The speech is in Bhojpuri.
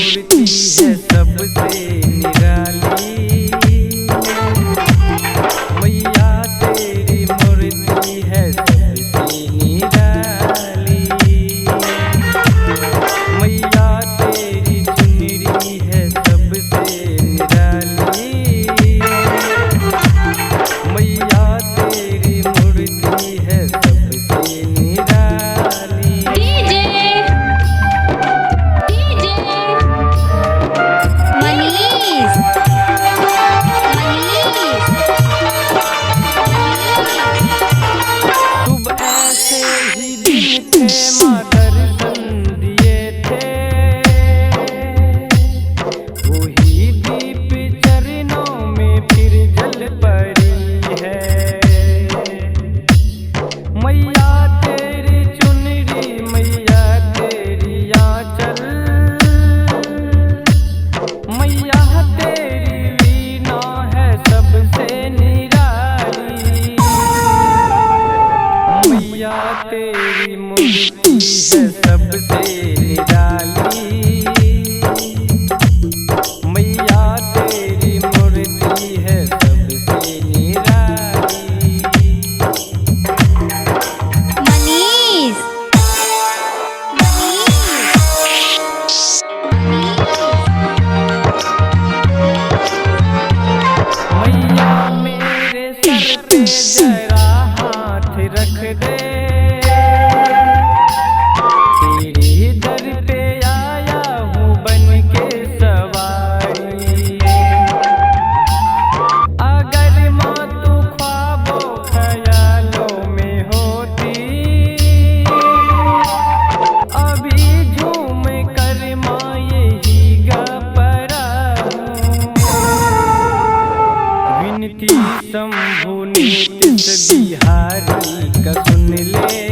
मूर्ति है सबसे निराली। मैया तेरी मूर्ति है सबसे निराली। मैया तेरी चुनरी है सबसे निराली। मैया तेरी मूर्ति है सबसे निराली। माँ दर्शन दिए थे, वही दीप चरणों में फिर जल पड़ी है। मैया तेरी चुनरी, मैया तेरी आंचल, मैया तेरी वीणा है सबसे निराली। मैया तेरी मूर्ति है सबसे निराली। मैया तेरी मूर्ति है सबसे निराली। मैया मेरे सर पे जरा हाथ रख दे, तेरे दर पे आया हूँ बन के सवारी। अगर माँ तू ख्वाबों ख्यालों में होती, अभी झूम कर माँ यही गा पड़ा हूँ। विनती शंभु नीतीश बिहारी का सुन ले।